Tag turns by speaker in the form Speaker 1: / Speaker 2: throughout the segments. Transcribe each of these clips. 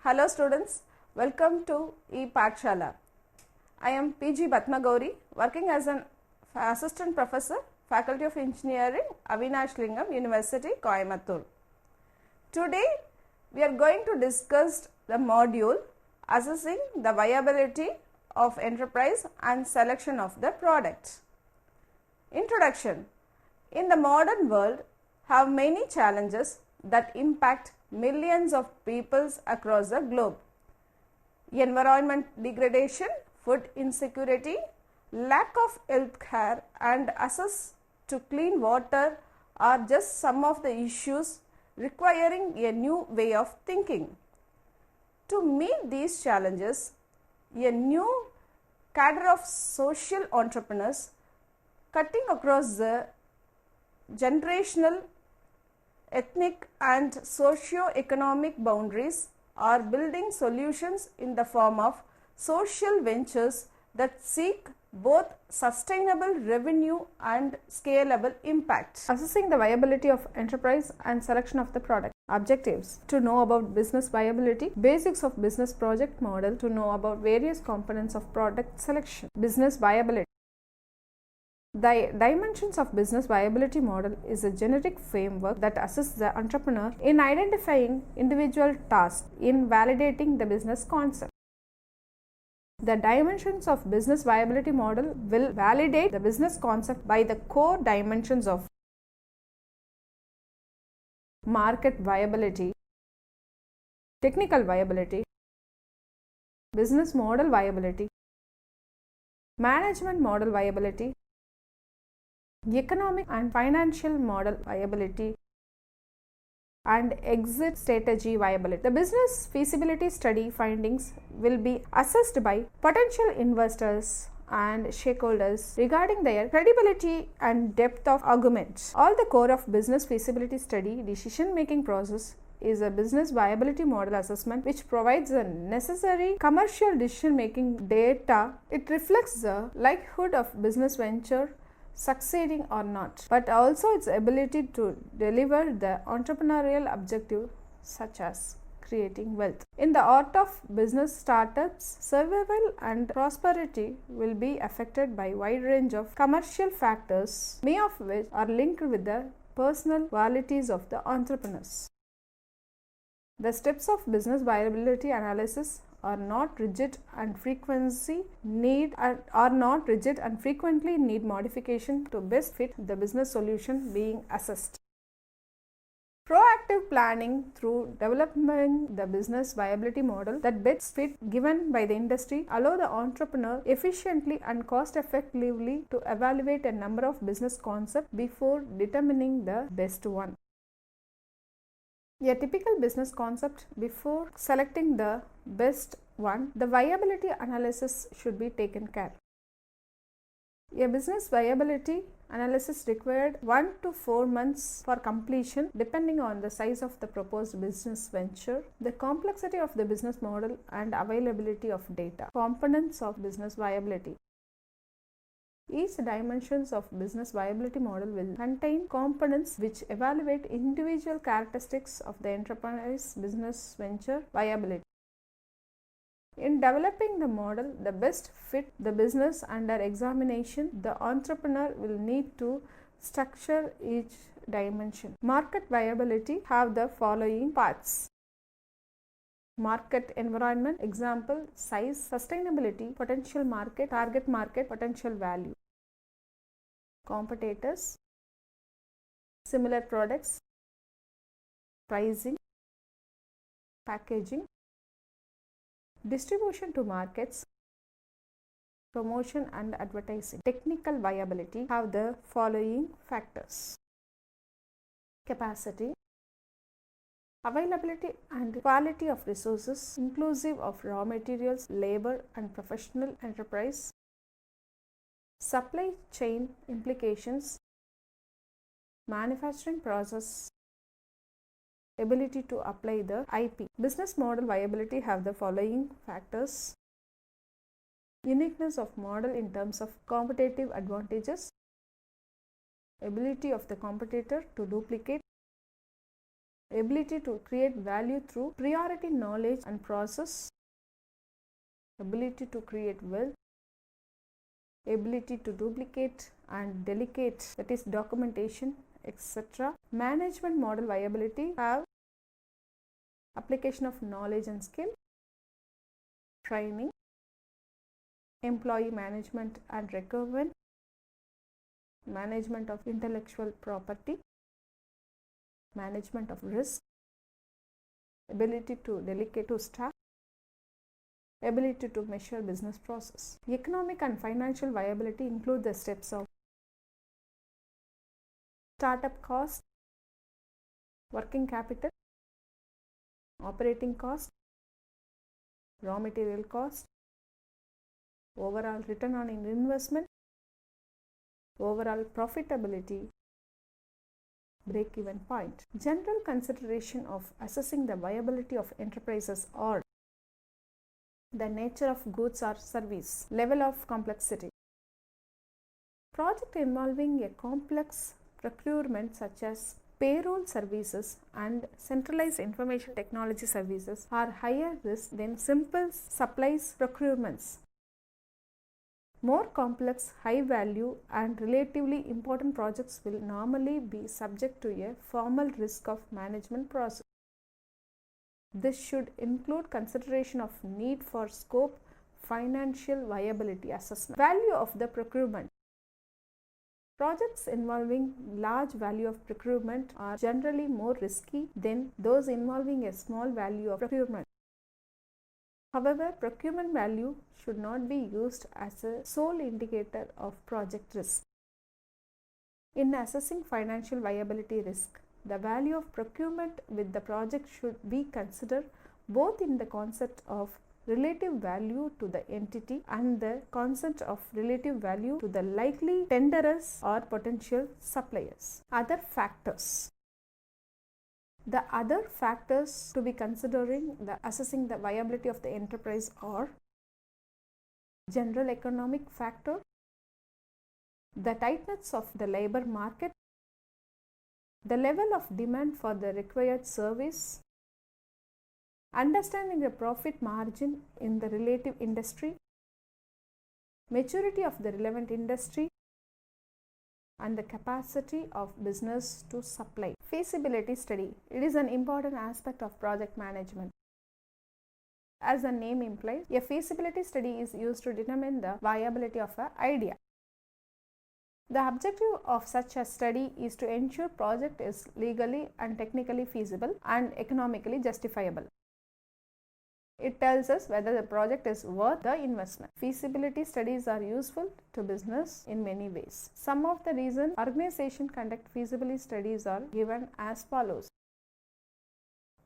Speaker 1: Hello students, welcome to ePathshala. I am PG Batmagauri, working as an assistant professor, Faculty of Engineering, Avinash Lingam, University, Coimbatore. Today we are going to discuss the module assessing the viability of enterprise and selection of the product. Introduction. In the modern world, have many challenges that impact millions of peoples across the globe. Environment degradation, food insecurity, lack of health care and access to clean water are just some of the issues requiring a new way of thinking. To meet these challenges, a new cadre of social entrepreneurs cutting across the generational, ethnic and socio-economic boundaries are building solutions in the form of social ventures that seek both sustainable revenue and scalable impact. Assessing the viability of enterprise and selection of the product. Objectives: to know about business viability, basics of business project model, to know about various components of product selection. Business viability. The dimensions of business viability model is a generic framework that assists the entrepreneur in identifying individual tasks in validating the business concept. The dimensions of business viability model will validate the business concept by the core dimensions of market viability, technical viability, business model viability, management model viability, economic and financial model viability, and exit strategy viability. The business feasibility study findings will be assessed by potential investors and shareholders regarding their credibility and depth of arguments. All the core of business feasibility study decision making process is a business viability model assessment which provides the necessary commercial decision making data. It reflects the likelihood of business venture succeeding or not, but also its ability to deliver the entrepreneurial objective such as creating wealth. In the art of business startups, survival and prosperity will be affected by wide range of commercial factors, many of which are linked with the personal qualities of the entrepreneurs. The steps of business viability analysis are not rigid and frequently need modification to best fit the business solution being assessed. Proactive planning through developing the business viability model that best fit given by the industry allow the entrepreneur efficiently and cost effectively to evaluate a number of business concepts before determining the best one. A typical business concept. Before selecting the best one, the viability analysis should be taken care. A business viability analysis required 1 to 4 months for completion depending on the size of the proposed business venture, the complexity of the business model and availability of data. Components of business viability. Each dimensions of business viability model will contain components which evaluate individual characteristics of the enterprise business venture viability. In developing the model, the best fit the business under examination, the entrepreneur will need to structure each dimension. Market viability have the following parts: market environment, example, size, sustainability, potential market, target market, potential value. Competitors, similar products, pricing, packaging, distribution to markets, promotion and advertising. Technical viability have the following factors: capacity, availability and quality of resources inclusive of raw materials, labor and professional enterprise, supply chain implications, manufacturing process, ability to apply the IP. Business model viability have the following factors: uniqueness of model in terms of competitive advantages, ability of the competitor to duplicate, ability to create value through priority knowledge and process, ability to create wealth, ability to duplicate and delegate, that is documentation, etc. Management model viability have application of knowledge and skill, training, employee management and recruitment, management of intellectual property, management of risk, ability to delegate to staff, ability to measure business process. Economic and financial viability include the steps of startup cost, working capital, operating cost, raw material cost, overall return on investment, overall profitability, break-even point. General consideration of assessing the viability of enterprises are the nature of goods or service, level of complexity. Project involving a complex procurement such as payroll services and centralized information technology services are higher risk than simple supplies procurements. More complex, high value and relatively important projects will normally be subject to a formal risk of management process. This should include consideration of need for scope, financial viability assessment. Value of the procurement. Projects involving large value of procurement are generally more risky than those involving a small value of procurement. However, procurement value should not be used as a sole indicator of project risk. In assessing financial viability risk, the value of procurement with the project should be considered both in the concept of relative value to the entity and the concept of relative value to the likely tenderers or potential suppliers. Other factors. The other factors to be considering the assessing the viability of the enterprise are general economic factor, the tightness of the labor market, the level of demand for the required service, understanding the profit margin in the relative industry, maturity of the relevant industry, and the capacity of business to supply. Feasibility study. It is an important aspect of project management. As the name implies, a feasibility study is used to determine the viability of an idea. The objective of such a study is to ensure project is legally and technically feasible and economically justifiable. It tells us whether the project is worth the investment. Feasibility studies are useful to business in many ways. Some of the reasons organizations conduct feasibility studies are given as follows.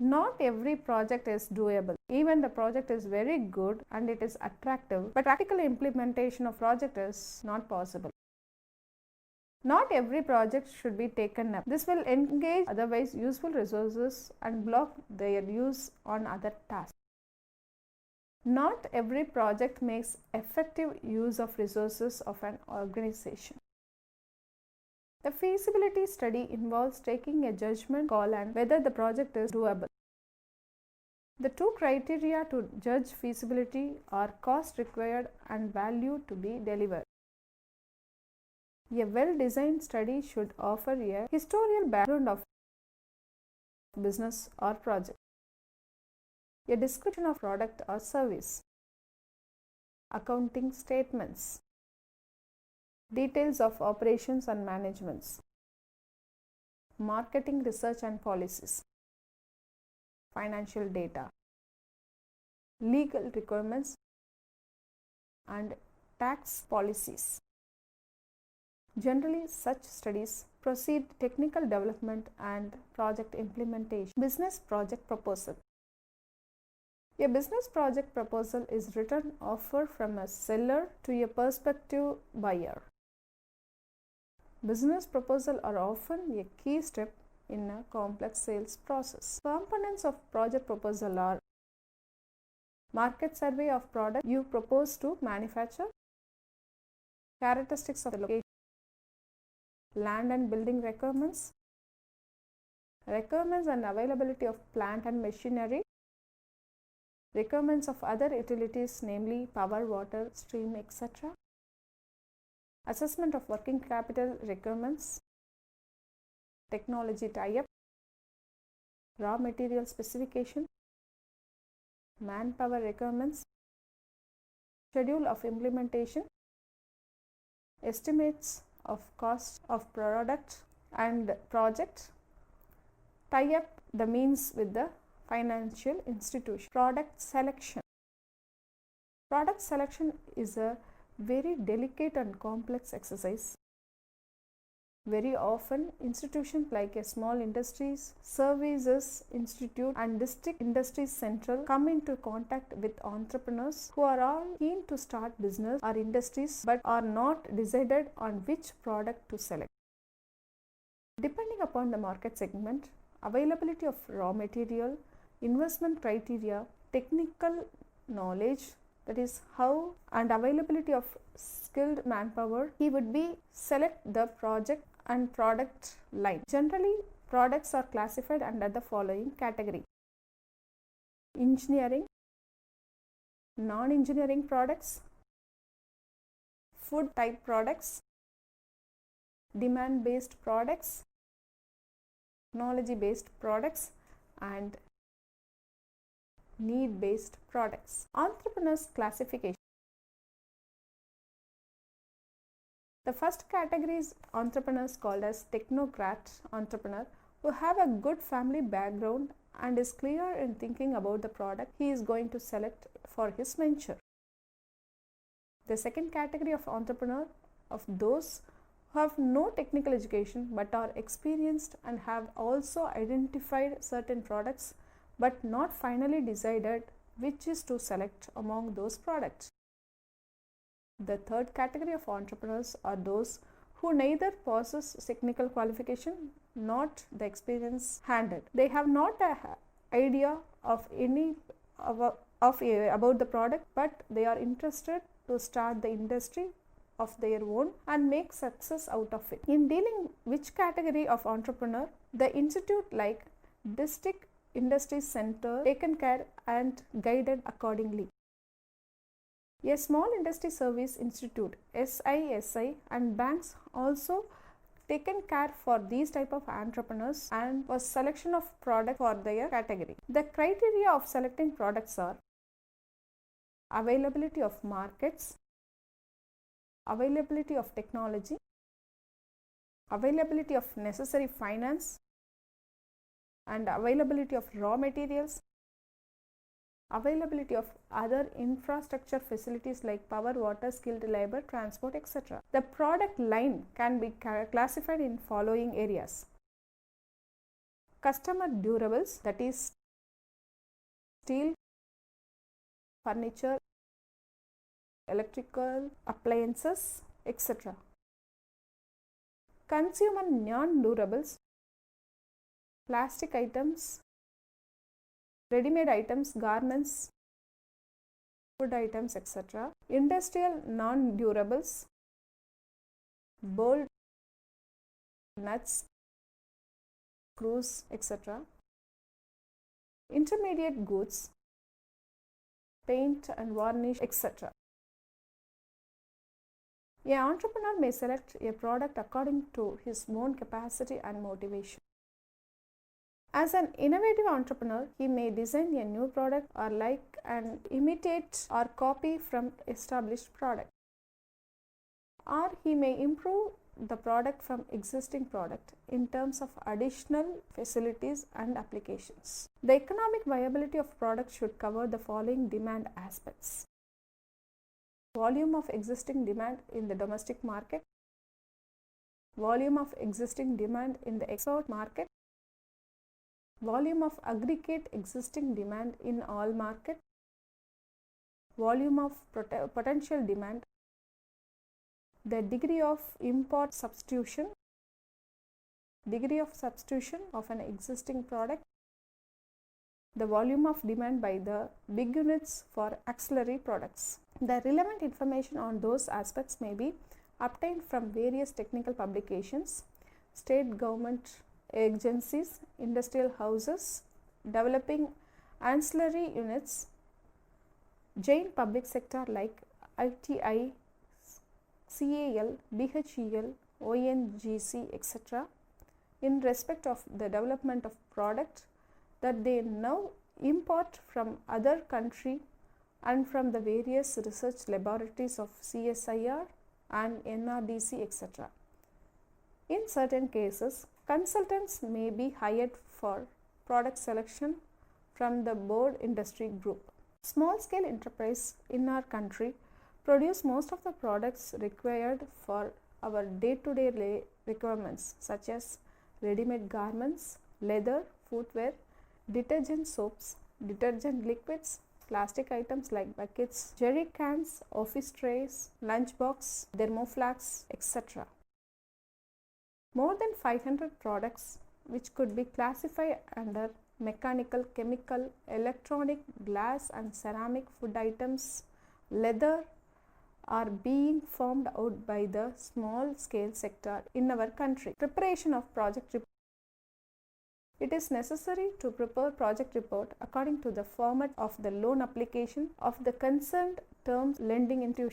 Speaker 1: Not every project is doable. Even the project is very good and it is attractive, but practical implementation of project is not possible. Not every project should be taken up. This will engage otherwise useful resources and block their use on other tasks. Not every project makes effective use of resources of an organization. The feasibility study involves taking a judgment call on whether the project is doable. The two criteria to judge feasibility are cost required and value to be delivered. A well-designed study should offer a historical background of business or project, a description of product or service, accounting statements, details of operations and managements, marketing research and policies, financial data, legal requirements, and tax policies. Generally, such studies proceed technical development and project implementation. Business project proposal. A business project proposal is written offer from a seller to a prospective buyer. Business proposals are often a key step in a complex sales process. Components of project proposal are market survey of product you propose to manufacture, characteristics of the location, land and building requirements, requirements and availability of plant and machinery, requirements of other utilities, namely power, water, steam, etc., assessment of working capital requirements, technology tie-up, raw material specification, manpower requirements, schedule of implementation, estimates of cost of product and project, tie up the means with the financial institution. Product selection. Product selection is a very delicate and complex exercise. Very often, institutions like a small industries, services institute and district industries central come into contact with entrepreneurs who are all keen to start business or industries but are not decided on which product to select. Depending upon the market segment, availability of raw material, investment criteria, technical knowledge, that is how, and availability of skilled manpower, he would be select the project and product line. Generally, products are classified under the following category: engineering, non-engineering products, food type products, demand-based products, technology-based products, and need-based products. Entrepreneurs classification. The first category is entrepreneurs called as technocrat entrepreneur, who have a good family background and is clear in thinking about the product he is going to select for his venture. The second category of entrepreneur of those who have no technical education but are experienced and have also identified certain products but not finally decided which is to select among those products. The third category of entrepreneurs are those who neither possess technical qualification nor the experience handed. They have not an idea of any about the product, but they are interested to start the industry of their own and make success out of it. In dealing which category of entrepreneur, the institute like district industry center taken care and guided accordingly. A small industry service institute SISI and banks also taken care for these type of entrepreneurs and was selection of product for their category. The criteria of selecting products are availability of markets, availability of technology, availability of necessary finance and availability of raw materials, availability of other infrastructure facilities like power, water, skilled labor, transport, etc. The product line can be classified in following areas: customer durables, that is steel, furniture, electrical appliances, etc. Consumer non-durables, plastic items, ready-made items, garments, food items, etc. Industrial non-durables, bolt, nuts, screws, etc. Intermediate goods, paint and varnish, etc. An entrepreneur may select a product according to his own capacity and motivation. As an innovative entrepreneur, he may design a new product or like and imitate or copy from established product. Or he may improve the product from existing product in terms of additional facilities and applications. The economic viability of product should cover the following demand aspects: volume of existing demand in the domestic market, volume of existing demand in the export market, volume of aggregate existing demand in all market, volume of potential demand, the degree of import substitution, degree of substitution of an existing product, the volume of demand by the big units for auxiliary products. The relevant information on those aspects may be obtained from various technical publications, state government agencies, industrial houses, developing ancillary units, Jain public sector like ITI, CAL, BHEL, ONGC, etc. in respect of the development of product that they now import from other country and from the various research laboratories of CSIR and NRDC, etc. In certain cases, consultants may be hired for product selection from the board industry group. Small scale enterprise in our country produce most of the products required for our day-to-day requirements such as ready-made garments, leather, footwear, detergent soaps, detergent liquids, plastic items like buckets, jerry cans, office trays, lunchbox, thermoflask, etc. More than 500 products which could be classified under mechanical, chemical, electronic, glass and ceramic food items, leather are being formed out by the small scale sector in our country. Preparation of project report. It is necessary to prepare project report according to the format of the loan application of the concerned terms lending institution.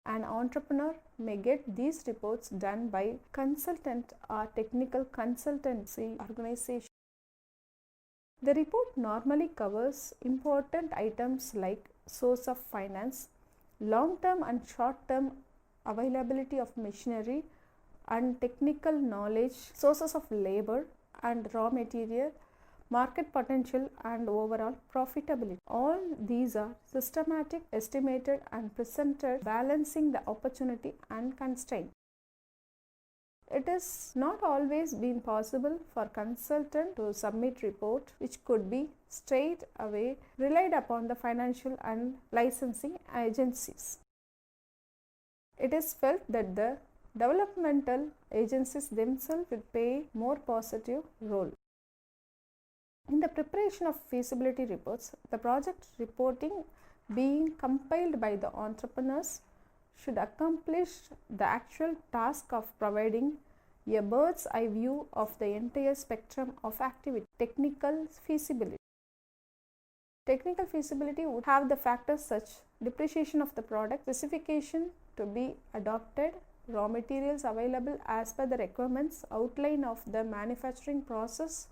Speaker 1: An entrepreneur may get these reports done by consultant or technical consultancy organization. The report normally covers important items like source of finance, long-term and short-term availability of machinery and technical knowledge, sources of labor and raw material, market potential and overall profitability. All these are systematic, estimated and presented, balancing the opportunity and constraint. It is not always been possible for consultant to submit report which could be straight away relied upon the financial and licensing agencies. It is felt that the developmental agencies themselves will play more positive role. In the preparation of feasibility reports, the project reporting being compiled by the entrepreneurs should accomplish the actual task of providing a bird's eye view of the entire spectrum of activity. Technical feasibility. Technical feasibility would have the factors such depreciation of the product, specification to be adopted, raw materials available as per the requirements, outline of the manufacturing process,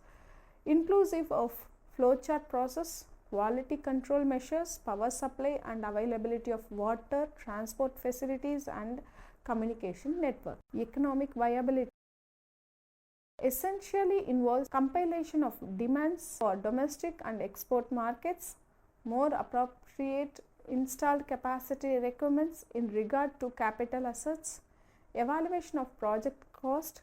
Speaker 1: inclusive of flowchart process, quality control measures, power supply and availability of water, transport facilities and communication network. Economic viability essentially involves compilation of demands for domestic and export markets, more appropriate installed capacity requirements in regard to capital assets, evaluation of project cost,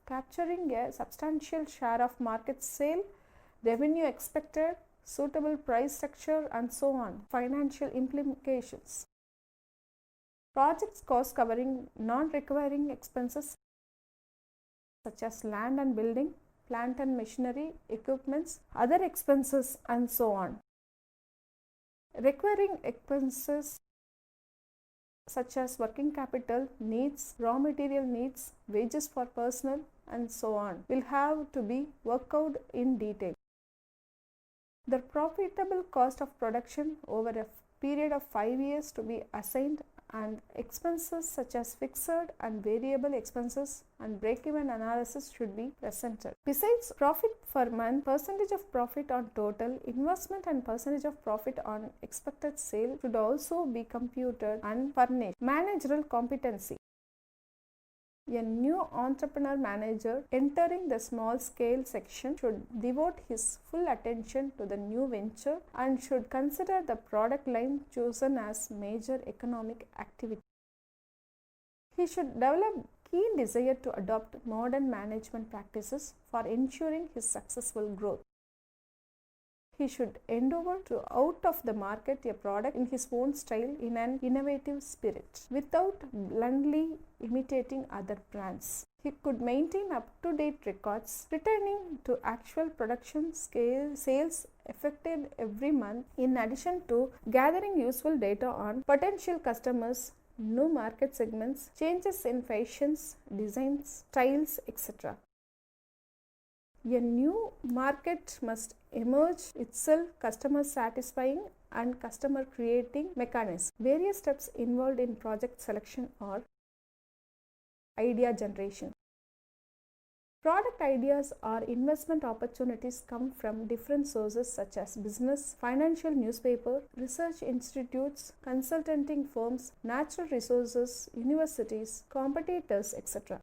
Speaker 1: capturing a substantial share of market sale, revenue expected, suitable price structure and so on. Financial implications. Projects cost covering non-recurring expenses such as land and building, plant and machinery, equipments, other expenses and so on. Recurring expenses such as working capital needs, raw material needs, wages for personnel and so on will have to be worked out in detail. The profitable cost of production over a period of 5 years to be assigned, and expenses such as fixed and variable expenses and break-even analysis should be presented. Besides profit per month, percentage of profit on total investment and percentage of profit on expected sale should also be computed and furnished. Managerial competency. A new entrepreneur manager entering the small scale section should devote his full attention to the new venture and should consider the product line chosen as major economic activity. He should develop keen desire to adopt modern management practices for ensuring his successful growth. He should endeavor to out of the market a product in his own style in an innovative spirit without bluntly imitating other brands. He could maintain up-to-date records returning to actual production scale sales effected every month, in addition to gathering useful data on potential customers, new market segments, changes in fashions, designs, styles, etc. A new market must emerge itself customer satisfying and customer creating mechanism. Various steps involved in project selection are idea generation. Product ideas or investment opportunities come from different sources such as business, financial newspaper, research institutes, consulting firms, natural resources, universities, competitors, etc.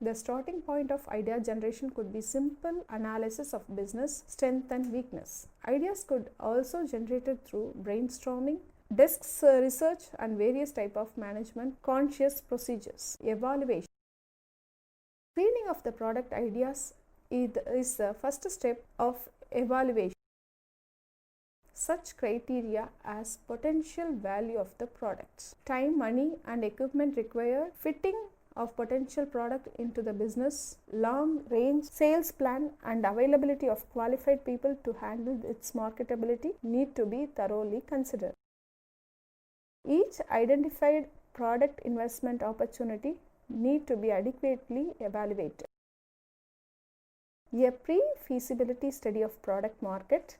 Speaker 1: The starting point of idea generation could be simple analysis of business strength and weakness. Ideas could also be generated through brainstorming, desk research and various type of management conscious procedures. Evaluation. Screening of the product ideas is the first step of evaluation. Such criteria as potential value of the products, time, money and equipment required, fitting of potential product into the business, long range sales plan and availability of qualified people to handle its marketability need to be thoroughly considered. Each identified product investment opportunity need to be adequately evaluated. A pre-feasibility study of product market,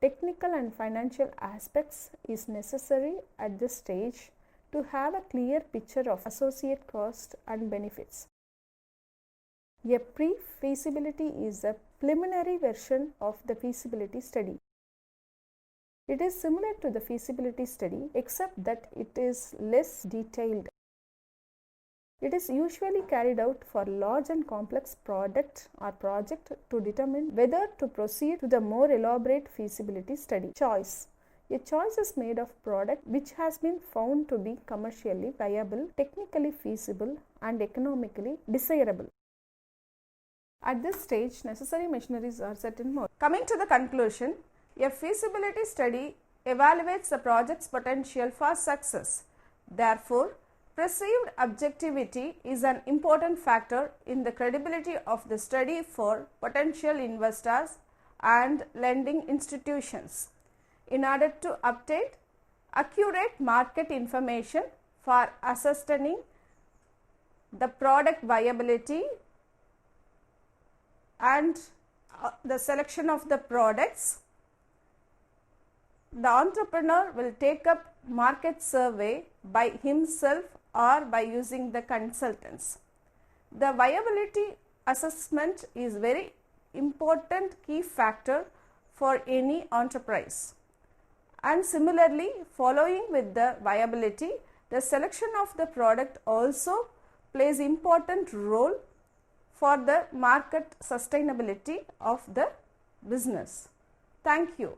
Speaker 1: technical and financial aspects is necessary at this stage to have a clear picture of associate cost and benefits. A pre-feasibility is a preliminary version of the feasibility study. It is similar to the feasibility study except that it is less detailed. It is usually carried out for large and complex product or project to determine whether to proceed to the more elaborate feasibility study. Choice. A choice is made of product which has been found to be commercially viable, technically feasible and economically desirable. At this stage, necessary machineries are set in motion. Coming to the conclusion, a feasibility study evaluates the project's potential for success. Therefore, perceived objectivity is an important factor in the credibility of the study for potential investors and lending institutions. In order to obtain accurate market information for ascertaining the product viability and the selection of the products, the entrepreneur will take up market survey by himself or by using the consultants. The viability assessment is very important key factor for any enterprise. And similarly, following with the viability, the selection of the product also plays important role for the market sustainability of the business. Thank you.